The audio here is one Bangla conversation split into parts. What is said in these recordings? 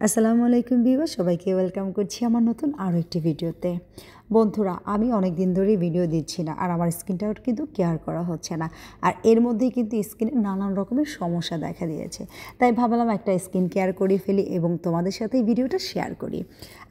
আসসালামু আলাইকুম ভিউয়ার, সবাইকে ওয়েলকাম করছি আমার নতুন আরও একটি ভিডিওতে। বন্ধুরা, আমি অনেক দিন ধরেই ভিডিও দিচ্ছি না, আর আমার স্কিনটাও কিন্তু কেয়ার করা হচ্ছে না। আর এর মধ্যেই কিন্তু স্কিনে নানান রকমের সমস্যা দেখা দিয়েছে। তাই ভাবলাম একটা স্কিন কেয়ার করে ফেলি এবং তোমাদের সাথে এই ভিডিওটা শেয়ার করি।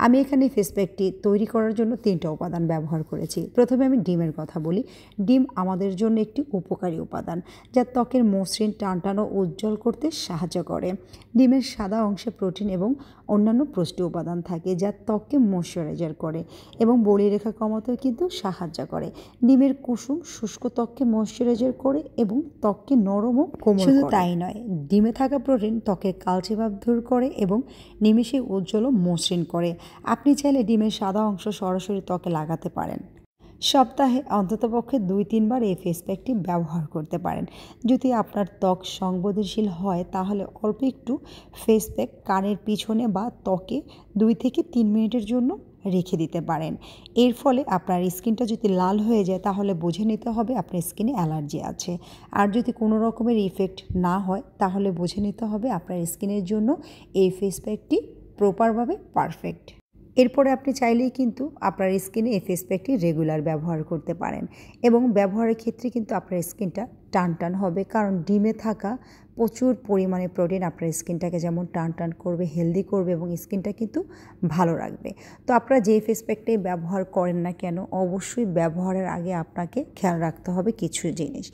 আমি এখানে ফেস প্যাকটি তৈরি করার জন্য 3টা উপাদান ব্যবহার করেছি। প্রথমে আমি ডিমের কথা বলি। ডিম আমাদের জন্য একটি উপকারী উপাদান, যা ত্বকের মসৃণ, টানটানো, উজ্জ্বল করতে সাহায্য করে। ডিমের সাদা অংশে প্রোটিন এবং অন্যান্য পুষ্টি উপাদান থাকে, যা ত্বককে ময়শ্চারাইজার করে এবং বলিরেখা কমাতেও কিন্তু সাহায্য করে। ডিমের কুসুম শুষ্ক ত্বককে ময়শ্চারাইজার করে এবং ত্বককে নরম ও কোমল করে। শুধু তাই নয়, ডিমে থাকা প্রোটিন ত্বকের কালচে ভাব দূর করে এবং নিমেষে উজ্জ্বল ও মসৃণ করে। আপনি চাইলে ডিমের সাদা অংশ সরাসরি ত্বকে লাগাতে পারেন। সপ্তাহে অন্ততপক্ষে 2-3 বার এই ফেস প্যাকটি ব্যবহার করতে পারেন। যদি আপনার ত্বক সংবেদনশীল হয় তাহলে অল্প একটু ফেস প্যাক কানের পিছনে বা ত্বকে 2 থেকে 3 মিনিটের জন্য রেখে দিতে পারেন। এর ফলে আপনার স্কিনটা যদি লাল হয়ে যায় তাহলে বুঝে নিতে হবে আপনার স্কিনে অ্যালার্জি আছে। আর যদি কোনো রকমের ইফেক্ট না হয় তাহলে বুঝে নিতে হবে আপনার স্কিনের জন্য এই ফেস প্যাকটি প্রপারভাবে পারফেক্ট। এরপরে আপনি চাইলেই কিন্তু আপনার স্কিনে এই ফেস প্যাকটি রেগুলার ব্যবহার করতে পারেন এবং ব্যবহারের ক্ষেত্রে কিন্তু আপনার স্কিনটা টান হবে, কারণ ডিমে থাকা প্রচুর পরিমাণে প্রোটিন আপনার স্কিনটাকে যেমন টান করবে, হেলদি করবে এবং স্কিনটা কিন্তু ভালো রাখবে। তো আপনারা যে ফেস প্যাকটাই ব্যবহার করেন না কেন, অবশ্যই ব্যবহারের আগে আপনাকে খেয়াল রাখতে হবে কিছু জিনিস।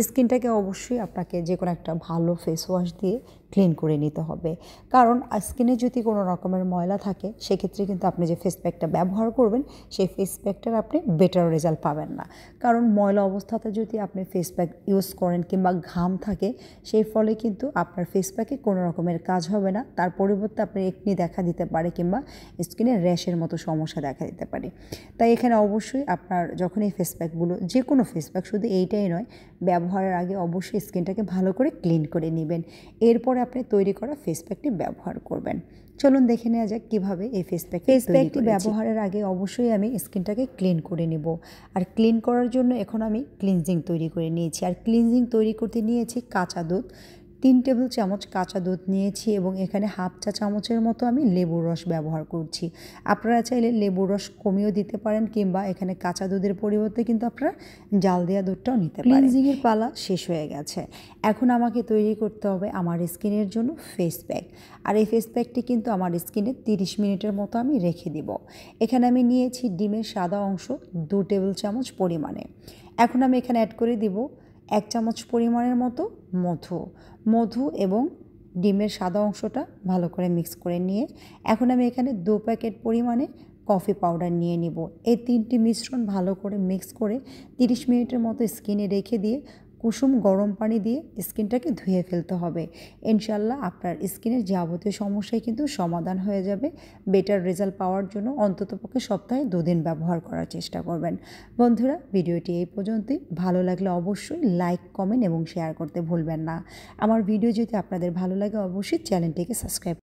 স্কিনটাকে অবশ্যই আপনাকে যে কোনো একটা ভালো ফেস ওয়াশ দিয়ে ক্লিন করে নিতে হবে, কারণ স্কিনে যদি কোনো রকমের ময়লা থাকে সেক্ষেত্রে কিন্তু আপনি যে ফেস প্যাকটা ব্যবহার করবেন সেই ফেস প্যাকটার আপনি বেটার রেজাল্ট পাবেন না। কারণ ময়লা অবস্থাতে যদি আপনি ফেস প্যাক ইউজ করেন কিংবা ঘাম থাকে, সেই ফলে কিন্তু আপনার ফেস প্যাকে কোনো রকমের কাজ হবে না। তার পরিবর্তে আপনার একনি দেখা দিতে পারে কিংবা স্কিনে র্যাশের মতো সমস্যা দেখা দিতে পারে। তাই এখানে অবশ্যই আপনার যখন এই ফেস প্যাকগুলো, যে কোনো ফেস প্যাক, শুধু এইটাই নয়, ব্যবহারের আগে অবশ্যই স্কিনটাকে ভালো করে ক্লিন করে নেবেন। এরপরে আপনি তৈরি করা ফেস প্যাকটি ব্যবহার করবেন। চলুন দেখে নেওয়া যাক কীভাবে এই ফেস প্যাকটি ব্যবহারের আগে অবশ্যই আমি স্কিনটাকে ক্লিন করে নেব। আর ক্লিন করার জন্য এখন আমি ক্লিনজিং তৈরি করে নিয়েছি। আর ক্লিনজিং তৈরি করতে নিয়েছি কাঁচা দুধ, 3 টেবিল চামচ কাঁচা দুধ নিয়েছি এবং এখানে হাফ চা চামচের মতো আমি লেবুর রস ব্যবহার করছি। আপনারা চাইলে লেবুর রস কমিয়েও দিতে পারেন কিংবা এখানে কাঁচা দুধের পরিবর্তে কিন্তু আপনারা জাল দেওয়া দুধটাও নিতে পারেন। ক্লিনজিংয়ের পালা শেষ হয়ে গেছে। এখন আমাকে তৈরি করতে হবে আমার স্কিনের জন্য ফেস প্যাক। আর এই ফেস প্যাকটি কিন্তু আমার স্কিনে 30 মিনিটের মতো আমি রেখে দিব। এখানে আমি নিয়েছি ডিমের সাদা অংশ 2 টেবিল চামচ পরিমাণে। এখন আমি এখানে অ্যাড করে দিব 1 চামচ পরিমাণের মতো মধু এবং ডিমের সাদা অংশটা ভালো করে মিক্স করে নিয়ে এখন আমি এখানে 2 প্যাকেট পরিমাণে কফি পাউডার নিয়ে নিব। এই 3টি মিশ্রণ ভালো করে মিক্স করে 30 মিনিটের মতো স্কিনে রেখে দিয়ে কুসুম গরম পানি দিয়ে স্কিনটাকে ধুয়ে ফেলতে হবে। ইনশাল্লাহ আপনার স্কিনের যাবতীয় সমস্যাই কিন্তু সমাধান হয়ে যাবে। বেটার রেজাল্ট পাওয়ার জন্য অন্ততপক্ষে সপ্তাহে 2 দিন ব্যবহার করার চেষ্টা করবেন। বন্ধুরা, ভিডিওটি এই পর্যন্তই। ভালো লাগলে অবশ্যই লাইক, কমেন্ট এবং শেয়ার করতে ভুলবেন না। আমার ভিডিও যদি আপনাদের ভালো লাগে অবশ্যই চ্যানেলটিকে সাবস্ক্রাইব